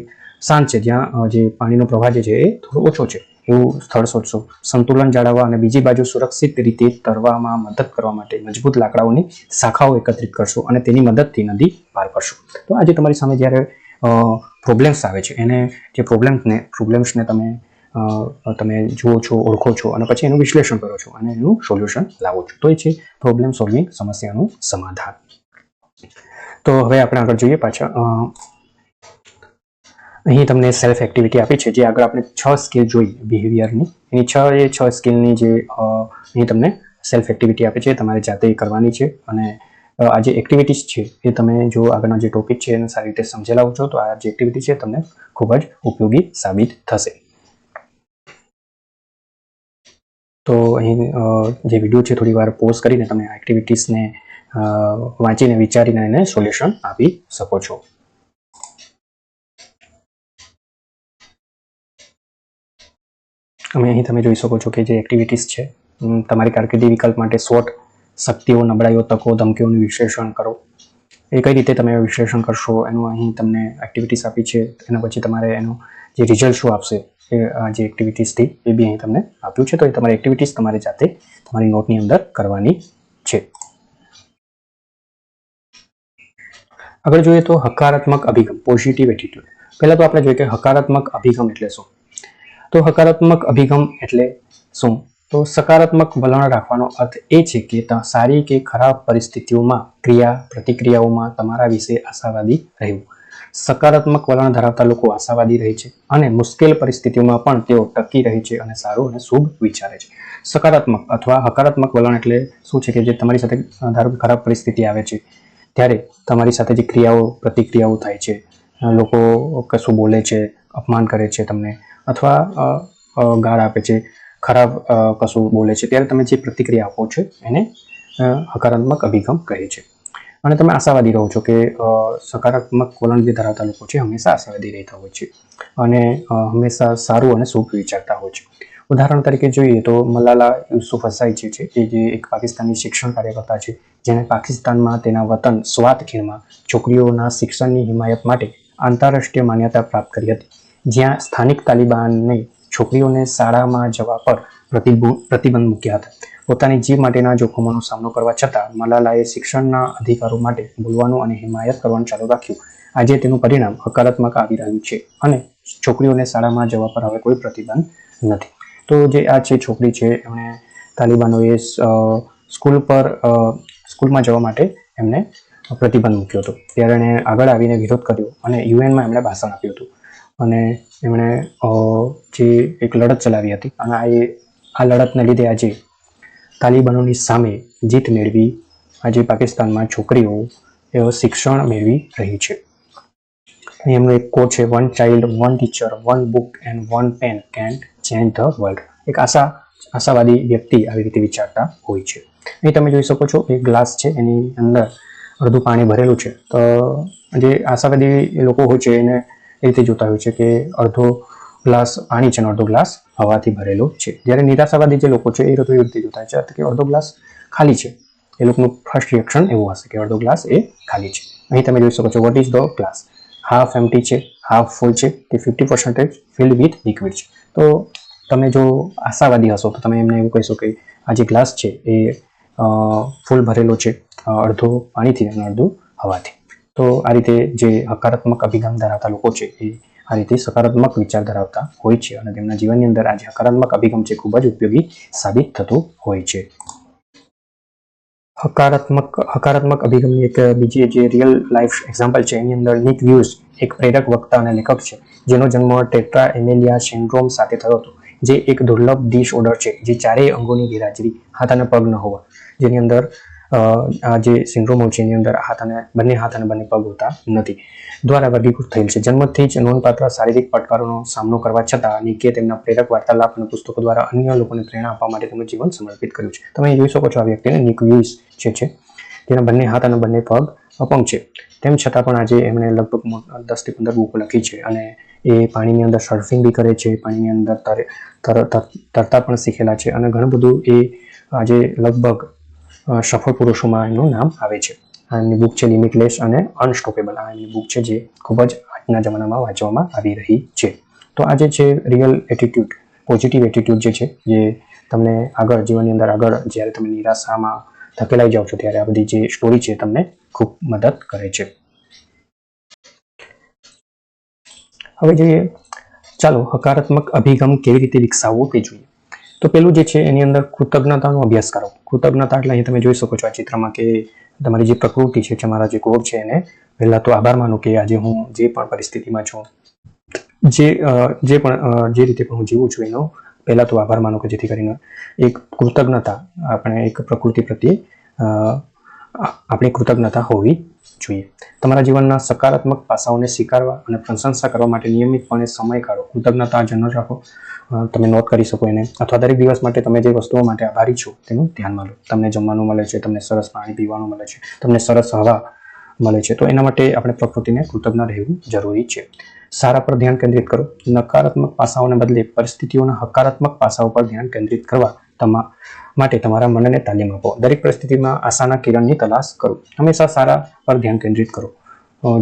શાંત છે, જ્યાં જે પાણીનો પ્રવાહ જે છે એ થોડો ઓછો છે એવું સ્થળ શોધશો. સંતુલન જાળવવા અને બીજી બાજુ સુરક્ષિત રીતે તરવામાં મદદ કરવા માટે મજબૂત લાકડાઓની શાખાઓ એકત્રિત કરશો અને તેની મદદથી નદી પાર કરશો. તો આજે તમારી સામે જ્યારે પ્રોબ્લેમ્સ આવે છે એને જે પ્રોબ્લેમ્સને તમે જુઓ છો, ઓળખો છો અને પછી એનું વિશ્લેષણ કરો છો અને એનું સોલ્યુશન લાવો છો. તો એ છે પ્રોબ્લેમ સોલ્વિંગ, સમસ્યાનું સમાધાન. તો હવે આપણે આગળ જોઈએ પાછા. અહીં તમને સેલ્ફ એક્ટિવિટી આપી છે, જે આગળ આપણે 6 સ્કિલ જોઈ બિહેવિયરની, એની 6 સ્કિલની જે અહીં તમને સેલ્ફ એક્ટિવિટી આપે છે તમારે જાતે કરવાની છે. અને આ જે એક્ટિવિટીઝ છે એ તમે જો આગળના જે ટોપિક છે એને સારી રીતે સમજેલા હો છો તો આ જે એક્ટિવિટી છે તમને ખૂબ જ ઉપયોગી સાબિત થશે. તો અહીં જે વિડીયો છે થોડી વાર પોઝ કરીને તમે આ એક્ટિવિટીઝને વાંચીને વિચારીને એને સોલ્યુશન આપી શકો છો. અમે અહીં તમે જોઈ શકો છો કે જે એક્ટિવિટીઝ છે, તમારી કારકિર્દી વિકલ્પ માટે SWOT, શક્તિઓ, નબળાઈઓ, તકો, ધમકીઓનું વિશ્લેષણ કરો. એ કઈ રીતે તમે વિશ્લેષણ કરશો એનું અહીં તમને એક્ટિવિટીઝ આપી છે. એના પછી તમારે એનું જે રિઝલ્ટ શું આપશે એ જે એક્ટિવિટીઝથી એ બી અહીં તમને આપ્યું છે. તો એ તમારી એક્ટિવિટીઝ તમારે જાતે તમારી નોટની અંદર કરવાની છે. આગળ જોઈએ તો હકારાત્મક અભિગમ, પોઝિટિવ એટીટ્યુડ. પહેલા તો આપણે જોઈએ કે હકારાત્મક અભિગમ એટલે શું. તો હકારાત્મક અભિગમ એટલે શું? તો સકારાત્મક વલણ રાખવાનો અર્થ એ છે કે સારી કે ખરાબ પરિસ્થિતિઓમાં પ્રતિક્રિયાઓમાં તમારા વિશે આશાવાદી રહેવું. સકારાત્મક વલણ ધરાવતા લોકો આશાવાદી રહે છે અને મુશ્કેલ પરિસ્થિતિઓમાં પણ તેઓ ટકી રહે છે અને સારું અને શુભ વિચારે છે. સકારાત્મક અથવા હકારાત્મક વલણ એટલે શું છે કે જે તમારી સાથે ધારો કે ખરાબ પરિસ્થિતિ આવે છે ત્યારે તમારી સાથે જે પ્રતિક્રિયાઓ થાય છે, લોકો કશું બોલે છે, અપમાન કરે છે તમને, અથવા ગાળ આપે છે, ખરાબ કશું બોલે છે, ત્યારે તમે જે પ્રતિક્રિયા આપો છો એને હકારાત્મક અભિગમ કહે છે. અને તમે આશાવાદી રહો છો કે સકારાત્મક વલણ જે ધરાવતા લોકો છે હંમેશા આશાવાદી રહેતા હોય છે અને હંમેશા સારું અને શુભ વિચારતા હોય છે. ઉદાહરણ તરીકે જોઈએ તો મલાલા યુસુફઝઈ છે જે એક પાકિસ્તાની શિક્ષણ કાર્યકર્તા છે, જેણે પાકિસ્તાનમાં તેના વતન સ્વાત ખીણમાં છોકરીઓના શિક્ષણની હિમાયત માટે આંતરરાષ્ટ્રીય માન્યતા પ્રાપ્ત કરી હતી, જ્યાં સ્થાનિક તાલિબાનને છોકરીઓને શાળામાં જવા પર પ્રતિબંધ મૂક્યા હતા. પોતાની જીવ માટેના જોખમોનો સામનો કરવા છતાં મલાલાએ શિક્ષણના અધિકારો માટે બોલવાનું અને હિમાયત કરવાનું ચાલુ રાખ્યું. આજે તેનું પરિણામ હકારાત્મક આવી રહ્યું છે અને છોકરીઓને શાળામાં જવા પર હવે કોઈ પ્રતિબંધ નથી. તો જે આ છે છોકરી છે, એમણે તાલિબાનોએ સ્કૂલમાં જવા માટે એમને પ્રતિબંધ મૂક્યો હતો. ત્યારે એણે આગળ આવીને વિરોધ કર્યો અને યુએનમાં એમણે ભાષણ આપ્યું હતું અને એમણે જે એક લડત ચલાવી હતી અને આ લડતને લીધે આજે તાલિબાનોની સામે જીત મેળવી આજે પાકિસ્તાનમાં છોકરીઓ શિક્ષણ મેળવી રહી છે. એમનો એક કોટ છે, one child, one teacher, one book and one pen can change the world. એક આશાવાદી વ્યક્તિ આવી રીતે વિચારતા હોય છે. અહીં તમે જોઈ શકો છો એક ગ્લાસ છે, એની અંદર અડધું પાણી ભરેલું છે. તો જે આશાવાદી લોકો હોય છે એને એ રીતે જોતા હોય છે કે અડધો ગ્લાસ પાણી છે અને અડધો ગ્લાસ હવાથી ભરેલો છે. જ્યારે નિરાશાવાદી જે લોકો છે એ રીતે જોતા હોય છે કે અડધો ગ્લાસ ખાલી છે. એ લોકોનું ફર્સ્ટ રિએક્શન એવું હશે કે અડધો ગ્લાસ એ ખાલી છે. અહીં તમે જોઈ શકો છો what is the glass, half empty છે, હાફ ફૂલ છે કે 50% ફિલ્ડ વિથ લિક્વિડ છે. તો તમે જો આશાવાદી હશો તો તમે એમને એવું કહેશો કે આ જે ગ્લાસ છે એ ફૂલ ભરેલો છે, અડધો પાણીથી અને અડધું હવાથી. તો આ રીતે જે હકારાત્મક અભિગમ ધરાવતા લોકો છે એ આ રીતે સકારાત્મક વિચાર ધરાવતા હોય છે અને તેમના જીવનની અંદર આ જે હકારાત્મક અભિગમ છે ખૂબ જ ઉપયોગી સાબિત થતું હોય છે. હકારાત્મક અભિગમની એક બીજી જે રિયલ લાઈફ એક્ઝામ્પલ છે એની અંદર નિક વ્યુઝ એક પ્રેરક વક્તા અને લેખક છે, જેનો જન્મ ટેટ્રા એમેલિયા સિન્ડ્રોમ સાથે થયો હતો, જે એક દુર્લભ ડિસઓર્ડર છે જે ચારેય અંગોની ગેરહાજરી, હાથ અને પગ ન હોવા, જેની અંદર આ જે સિન્ડ્રોમ હોય છે એની અંદર બંને હાથ અને બંને પગ હોતા નથી, દ્વારા વર્ગીકૃત થયેલ છે. જન્મથી જ નોંધપાત્ર શારીરિક પડકારોનો સામનો કરવા છતાં નિકે તેમના પ્રેરક વાર્તાલાપ અને પુસ્તકો દ્વારા અન્ય લોકોને પ્રેરણા આપવા માટે તેમનું જીવન સમર્પિત કર્યું છે. તમે જોઈ શકો છો આ વ્યક્તિને નિક વ્યુઝ છે જેના બંને હાથ અને બંને પગ અપંગ છે. તેમ છતાં પણ આજે એમણે લગભગ 10 થી 15 બુકો લખી છે અને એ પાણીની અંદર સર્ફિંગ બી કરે છે, પાણીની અંદર તરતા પણ શીખેલા છે અને ઘણું બધું એ આજે લગભગ સફળ પુરુષોમાં એનું નામ આવે છે. એમની બુક છે લિમિટલેસ અને અનસ્ટોપેબલ. આ એમની બુક છે જે ખૂબ જ આજના જમાનામાં વાંચવામાં આવી રહી છે. તો આ જે છે રિયલ એટીટ્યુડ, પોઝિટિવ એટીટ્યુડ જે છે, જે તમને આગળ જીવનની અંદર આગળ જ્યારે તમે નિરાશામાં ધકેલાઈ જાઓ છો ત્યારે આ બધી જે સ્ટોરી છે તમને ખૂબ મદદ કરે છે. હવે જોઈએ ચાલો હકારાત્મક અભિગમ કેવી રીતે વિકસાવવો તે જોઈએ. તો પેલું જે છે એની અંદર કૃતજ્ઞતાનો અભ્યાસ કરો. કૃતજ્ઞતા એટલે અહીં તમે જોઈ શકો છો આ ચિત્રમાં કે તમારી જે પ્રકૃતિ છે, તમારા જે કોડ છે એને પહેલા તો આભાર માનો કે આજે હું જે પણ પરિસ્થિતિમાં છું, જે રીતે પણ હું જીવું છું એનો પહેલા તો આભાર માનો કે જેથી કરીને એક કૃતજ્ઞતા આપણે એક પ્રકૃતિ પ્રત્યે આપણી કૃતજ્ઞતા હોવી જોઈએ. તમારા જીવનના સકારાત્મક પાસાઓને સ્વીકારવા અને પ્રશંસા કરવા માટે નિયમિતપણે સમય કાઢો. કૃતજ્ઞતા જનરલ રાખો, તમે નોટ કરી શકો એને, અથવા દરેક દિવસ માટે તમે જે વસ્તુઓ માટે આભારી છો તેનું ધ્યાનમાં લો. તમને જમવાનું મળે છે, તમને સરસ પાણી પીવાનું મળે છે, તમને સરસ હવા મળે છે, તો એના માટે આપણે પ્રકૃતિને કૃતજ્ઞ રહેવું જરૂરી છે. સારા પર ધ્યાન કેન્દ્રિત કરો. નકારાત્મક પાસાઓને બદલે પરિસ્થિતિઓના હકારાત્મક પાસાઓ પર ધ્યાન કેન્દ્રિત કરવા માટે તમારા મનને તાલીમ આપો. દરેક પરિસ્થિતિમાં આશાના કિરણની તલાશ કરો. હંમેશા સારા પર ધ્યાન કેન્દ્રિત કરો.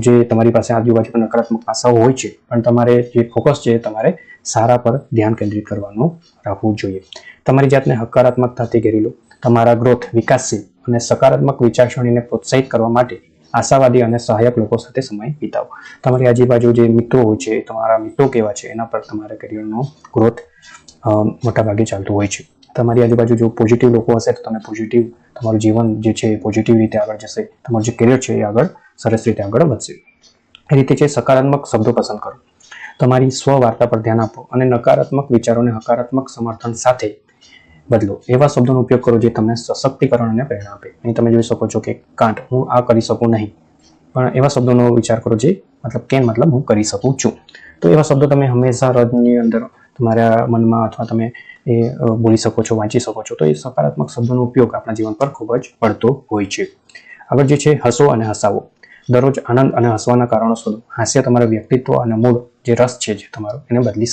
જે તમારી પાસે આજુબાજુ નકારાત્મક પાસાઓ હોય છે, પણ તમારે જે ફોકસ છે તમારે સારા પર ધ્યાન કેન્દ્રિત કરવાનું રાખવું જોઈએ. તમારી જાતને હકારાત્મકતાથી ઘેરી લો. તમારા ગ્રોથ, વિકાસશીલ અને સકારાત્મક વિચારસરણીને પ્રોત્સાહિત કરવા માટે આશાવાદી અને સહાયક લોકો સાથે સમય વિતાવો. તમારી આજુબાજુ જે મિત્રો હોય છે, તમારા મિત્રો કેવા છે એના પર તમારા કરિયરનો ગ્રોથ મોટાભાગે ચાલતું હોય છે. તમારી આજુબાજુ જો પોઝિટિવ લોકો હશે તો તમે પોઝિટિવ તમારું જીવન જે છે એ પોઝિટિવ રીતે આગળ જશે. તમારું જે કરિયર છે એ આગળ સરસ રીતે આગળ વધશે. એ રીતે છે સકારાત્મક શબ્દો પસંદ કરો. તમારી સ્વ વાર્તા પર ધ્યાન આપો અને નકારાત્મક વિચારોને હકારાત્મક સમર્થન સાથે બદલો. એવા શબ્દોનો ઉપયોગ કરો જે તમને સશક્તિકરણ અને પ્રેરણા આપે. અહીં તમે જોઈ શકો છો કે કાંટ, હું આ કરી શકું નહીં, પણ એવા શબ્દોનો વિચાર કરો જે કેન મતલબ હું કરી શકું છું. તો એવા શબ્દો તમે હંમેશા હૃદયની અંદર તમારા મનમાં અથવા તમે એ બોલી શકો છો, વાંચી શકો છો. તો એ સકારાત્મક શબ્દોનો ઉપયોગ આપણા જીવન પર ખૂબ જ પડતો હોય છે. આગળ જે છે હસો અને હસાવો. દરરોજ આનંદ અને હસવાના કારણો શોધો. હાસ્ય તમારા વ્યક્તિત્વ અને મૂળ જે રસ છે જે તમારો એને બદલી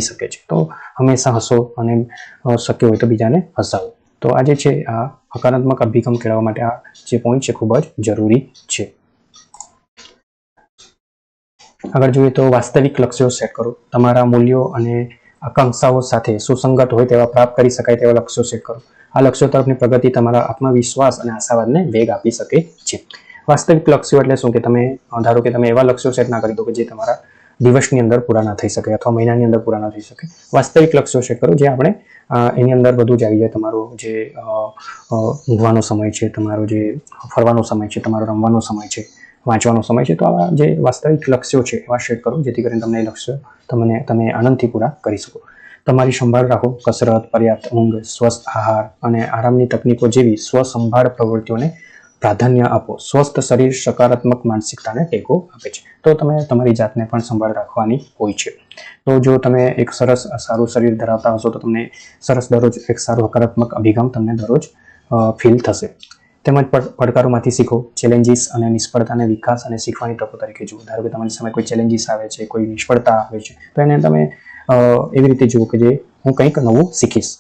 શકે છે. તો હંમેશા હસો અને શક્ય હોય તો બીજાને હસાવો. તો આ જે છે આ હકારાત્મક અભિગમ કેળવવા માટે આ જે પોઈન્ટ છે ખૂબ જ જરૂરી છે. આગળ જોઈએ તો વાસ્તવિક લક્ષ્યો સેટ કરો. તમારા મૂલ્યો અને આકાંક્ષાઓ સાથે સુસંગત હોય તેવા પ્રાપ્ત કરી શકાય તેવા લક્ષ્યો સેટ કરો. આ લક્ષ્યો તરફની પ્રગતિ તમારા આત્મવિશ્વાસ અને આશાવાદને વેગ આપી શકે છે. વાસ્તવિક લક્ષ્યો એટલે શું કે તમે ધારો કે તમે એવા લક્ષ્યો સેટ ના કરી દો કે જે તમારા દિવસની અંદર પૂરા ના થઈ શકે અથવા મહિનાની અંદર પૂરા ના થઈ શકે. વાસ્તવિક લક્ષ્યો સેટ કરો જે આપણે એની અંદર બધું જ આવી જાય. તમારો જે ઊંઘવાનો સમય છે, તમારો જે ફરવાનો સમય છે, તમારો રમવાનો સમય છે, વાંચવાનો સમય છે. તો આવા જે વાસ્તવિક લક્ષ્યો છે એવા સેટ કરો જેથી કરીને તમને એ લક્ષ્યો તમે આનંદથી પૂરા કરી શકો. તમારી સંભાળ રાખો. કસરત, પર્યાપ્ત ઊંઘ, સ્વસ્થ આહાર અને આરામની તકનીકો જેવી સ્વસંભાળ પ્રવૃત્તિઓને પ્રાધાન્ય આપો. સ્વસ્થ શરીર સકારાત્મક માનસિકતાને ટેકો આપે છે. તો તમે તમારી જાતને પણ સંભાળ રાખવાની હોય છે. તો જો તમે એક સારું શરીર ધરાવતા હશો તો તમને સરસ દરરોજ એક સારો હકારાત્મક અભિગમ તમને દરરોજ ફીલ થશે. તેમજ પડકારોમાંથી શીખો. ચેલેન્જીસ અને નિષ્ફળતાને વિકાસ અને શીખવાની તકો તરીકે જુઓ. ધારો કે તમારી સામે કોઈ ચેલેન્જીસ આવે છે, કોઈ નિષ્ફળતા આવે છે, તો એને તમે એવી રીતે જુઓ કે જે હું કંઈક નવું શીખીશ.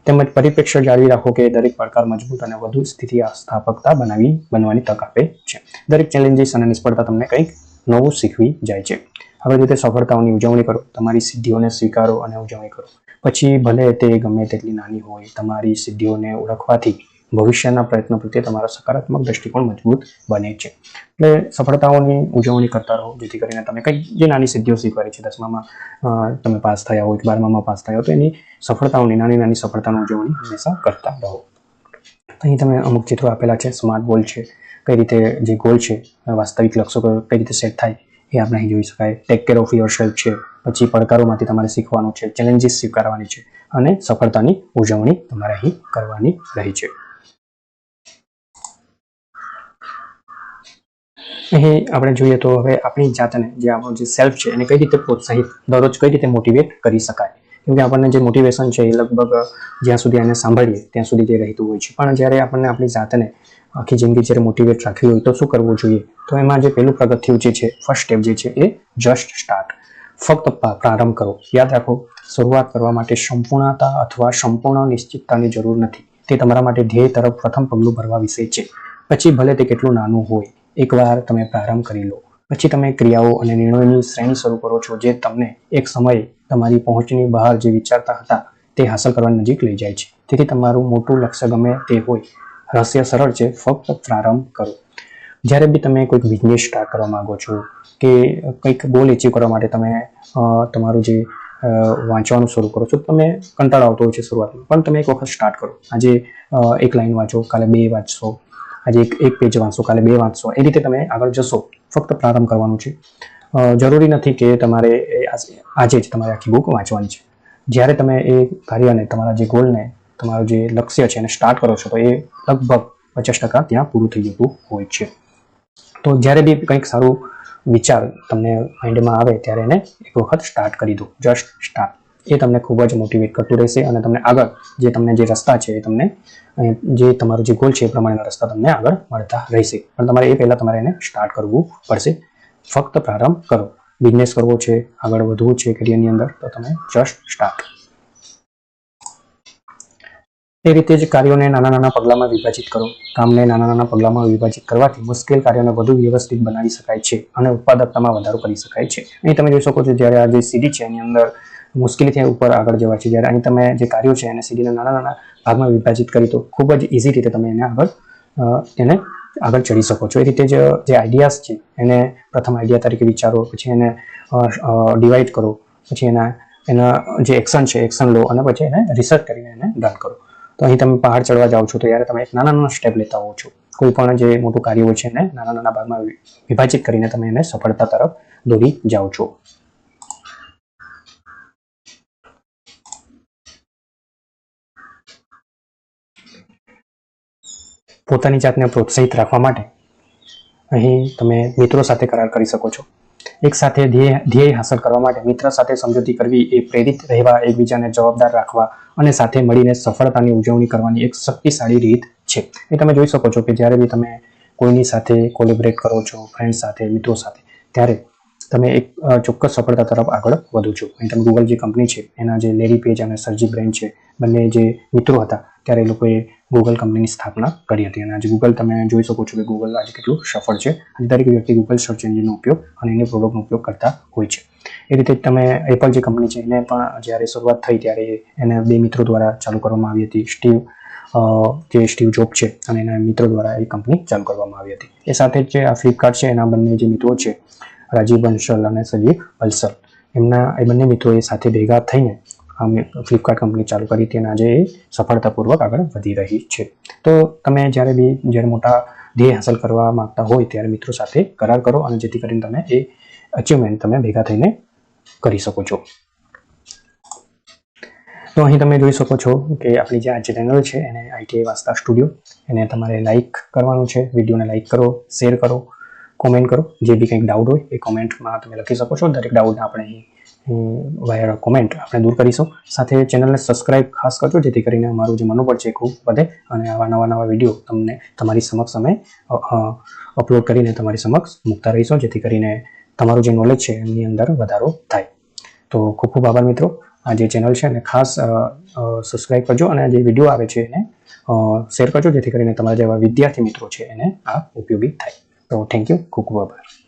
તેમજ પરિપ્રેક્ષ્ય જાળવી રાખો કે દરેક પડકાર મજબૂત અને વધુ સ્થિતિસ્થાપકતા બનવાની તક આપે છે. દરેક ચેલેન્જીસ અને નિષ્ફળતા તમને કંઈક નવું શીખવી જાય છે. હવે રીતે સફળતાઓની ઉજવણી કરો. તમારી સિદ્ધિઓને સ્વીકારો અને ઉજવણી કરો. પછી ભલે તે ગમે તેટલી નાની હોય, તમારી સિદ્ધિઓને ઓળખવાથી ભવિષ્યના પ્રયત્નો પ્રત્યે તમારો સકારાત્મક દ્રષ્ટિકોણ મજબૂત બને છે. એટલે સફળતાઓની ઉજવણી કરતા રહો જેથી કરીને તમે કંઈક જે નાની સિદ્ધિઓ સ્વીકારી છે, 10મામાં તમે પાસ થયા હોય, 12મામાં પાસ થયા હોય, તો એની સફળતાઓની નાની સફળતાની ઉજવણી હંમેશા કરતા રહો. અહીં તમે અમુક ચિત્રો આપેલા છે. સ્માર્ટ ગોલ છે, કઈ રીતે જે ગોલ છે વાસ્તવિક લક્ષ્યો કઈ રીતે સેટ થાય એ આપણે અહીં જોઈ શકાય. Take care of your self છે. પછી પડકારોમાંથી તમારે શીખવાનું છે, ચેલેન્જીસ સ્વીકારવાની છે અને સફળતાની ઉજવણી તમારે અહીં કરવાની રહી છે. અહીં આપણે જોઈએ તો હવે આપણી જાતને જે આપણો જે સેલ્ફ છે એને કઈ રીતે પ્રોત્સાહિત દરરોજ કઈ રીતે મોટિવેટ કરી શકાય. કેમ કે આપણને જે મોટિવેશન છે એ લગભગ જ્યાં સુધી એને સાંભળીએ ત્યાં સુધી તે રહેતું હોય છે. પણ જ્યારે આપણને આપણી જાતને આખી જિંદગી જ્યારે મોટિવેટ રાખવી હોય તો શું કરવું જોઈએ? તો એમાં જે પહેલું પગથિયું જે છે, ફર્સ્ટ સ્ટેપ જે છે એ જસ્ટ સ્ટાર્ટ. ફક્ત પ્રારંભ કરો. યાદ રાખો, શરૂઆત કરવા માટે સંપૂર્ણતા અથવા સંપૂર્ણ નિશ્ચિતતાની જરૂર નથી. તે તમારા માટે ધ્યેય તરફ પ્રથમ પગલું ભરવા વિશે છે. પછી ભલે તે કેટલું નાનું હોય, એકવાર તમે પ્રારંભ કરી લો પછી તમે ક્રિયાઓ અને નિર્ણયોની શ્રેણી શરૂ કરો છો જે તમને એક સમયે તમારી પહોંચની બહાર જે વિચારતા હતા તે હાંસલ કરવાની નજીક લઈ જાય છે. તેથી તમારું મોટું લક્ષ્ય ગમે તે હોય, રહસ્ય સરળ છે, ફક્ત પ્રારંભ કરો. જ્યારે બી તમે કોઈક બિઝનેસ સ્ટાર્ટ કરવા માંગો છો કે કંઈક ગોલ એચીવ કરવા માટે તમે તમારું જે વાંચવાનું શરૂ કરો છો, તમે કંટાળો આવતો હોય છે શરૂઆતમાં, પણ તમે એક વખત સ્ટાર્ટ કરો. આજે એક લાઈન વાંચો, કાલે 2 વાંચશો, આજે એક પેજ વાંચશો, કાલે 2 વાંચશો. એ રીતે તમે આગળ જશો. ફક્ત પ્રારંભ કરવાનું છે. જરૂરી નથી કે તમારે આજે જ તમારે આખી બુક વાંચવાની છે. જ્યારે તમે એ કાર્યને, તમારા જે ગોલને, તમારું જે લક્ષ્ય છે એને સ્ટાર્ટ કરો છો તો એ લગભગ 50% ત્યાં પૂરું થઈ જતું હોય છે. તો જ્યારે બી કંઈક સારું વિચાર તમને માઇન્ડમાં આવે ત્યારે એને એક વખત સ્ટાર્ટ કરી દો. Just start. એ તમને ખૂબ જ મોટિવેટ કરતું રહેશે અને તમને આગળ જે રસ્તા છે એ તમને જે તમારો જે ગોલ છે એ પ્રમાણેના રસ્તા તમને આગળ મળતા રહેશે. પણ તમારે એ પહેલાં તમારે એને સ્ટાર્ટ કરવું પડશે. ફક્ત પ્રારંભ કરો. બિઝનેસ કરવો છે, આગળ વધવું છે કરિયરની અંદર, તો તમે જસ્ટ સ્ટાર્ટ. એ રીતે જ કાર્યોને નાના પગલામાં વિભાજિત કરો. કામને નાના પગલામાં વિભાજિત કરવાથી મુશ્કેલ કાર્યોને વધુ વ્યવસ્થિત બનાવી શકાય છે અને ઉત્પાદકતામાં વધારો કરી શકાય છે. અહીં તમે જોઈ શકો છો જ્યારે આ જે સીડી છે એની અંદર મુશ્કેલીથી ઉપર આગળ જવાય છે. જ્યારે અહીં તમે જે કાર્યો છે એને સીડીના નાના ભાગમાં વિભાજિત કરી તો ખૂબ જ ઇઝી રીતે તમે એને આગળ ચડી શકો છો. એ રીતે જ જે આઈડિયાઝ છે એને પ્રથમ આઈડિયા તરીકે વિચારો, પછી એને ડિવાઈડ કરો, પછી એના જે એક્શન છે એક્શન લો અને પછી એને રિસર્ચ કરીને એને ડન કરો. તો અહીં તમે પહાડ ચડવા જાઓ છો તો ત્યારે તમે એક નાના સ્ટેપ લેતા હોવ છો. કોઈ પણ જે મોટું કાર્ય હોય છે એને નાના ભાગમાં વિભાજિત કરીને તમે એને સફળતા તરફ દોડી જાઓ છો. પોતાની જાતને પ્રોત્સાહિત રાખવા માટે અહીં તમે મિત્રો સાથે કરાર કરી શકો છો. એક સાથે ધ્યેય હાંસલ કરવા માટે મિત્ર સાથે સમજૂતી કરવી એ પ્રેરિત રહેવા, એકબીજાને જવાબદાર રાખવા અને સાથે મળીને સફળતાની ઉજવણી કરવાની એક શક્તિશાળી રીત છે. એ તમે જોઈ શકો છો કે જ્યારે બી તમે કોઈની સાથે કોલેબરેટ કરો છો, ફ્રેન્ડ સાથે, મિત્રો સાથે, ત્યારે તમે એક ચોક્કસ સફળતા તરફ આગળ વધો છો. અહીં તમે ગૂગલ જે કંપની છે એના જે લેરી પેજ અને સર્જી બ્રેન છે બંને જે મિત્રો હતા ત્યારે એ લોકોએ ગૂગલ કંપનીની સ્થાપના કરી હતી. અને આજે ગૂગલ તમે જોઈ શકો છો કે ગૂગલ આજે કેટલું સફળ છે. આજે દરેક વ્યક્તિ ગૂગલ સર્ચ એન્જિનનો ઉપયોગ અને એની પ્રોડક્ટનો ઉપયોગ કરતા હોય છે. એ રીતે તમે એપલ જે કંપની છે એને પણ જ્યારે શરૂઆત થઈ ત્યારે એને બે મિત્રો દ્વારા ચાલુ કરવામાં આવી હતી. સ્ટીવ જોબ છે અને એના મિત્રો દ્વારા એ કંપની ચાલુ કરવામાં આવી હતી. એ સાથે જ જે આ ફ્લિપકાર્ટ છે એના બંને જે મિત્રો છે રાજીવ બંસલ અને સંજીવ બલસલ, એ બંને મિત્રોએ સાથે ભેગા થઈને ફ્લિપકાર્ટ કંપની ચાલુ કરી હતી અને આજે એ સફળતાપૂર્વક આગળ વધી રહી છે. તો તમે જ્યારે મોટા ધ્યેય હાંસલ કરવા માંગતા હોય ત્યારે મિત્રો સાથે કરાર કરો અને જેથી કરીને તમે એ અચીવમેન્ટ તમે ભેગા થઈને કરી શકો છો. તો અહીં તમે જોઈ શકો છો કે આપણી જે આ ચેનલ છે એને ITI વાસ્તા સ્ટુડિયો, એને તમારે લાઇક કરવાનું છે. વિડીયોને લાઇક કરો, શેર કરો, કોમેન્ટ કરો. જે બી કંઈક ડાઉટ હોય એ કોમેન્ટમાં તમે લખી શકો છો. દરેક ડાઉટને આપણે વાયા કોમેન્ટ આપણે દૂર કરીશું. સાથે ચેનલને સબસ્ક્રાઇબ ખાસ કરજો જેથી કરીને અમારું જે મનોબળ છે એ ખૂબ વધે અને આવા નવા વિડીયો તમને તમારી સમક્ષ અમે અપલોડ કરીને તમારી સમક્ષ મૂકતા રહીશું જેથી કરીને તમારું જે નોલેજ છે એની અંદર વધારો થાય. તો ખૂબ ખૂબ આભાર મિત્રો. આ જે ચેનલ છે એને ખાસ સબસ્ક્રાઇબ કરજો અને જે વિડીયો આવે છે એને શેર કરજો જેથી કરીને તમારા જેવા વિદ્યાર્થી મિત્રો છે એને આ ઉપયોગી થાય. તો થેન્ક યુ, ખૂબ ખૂબ આભાર.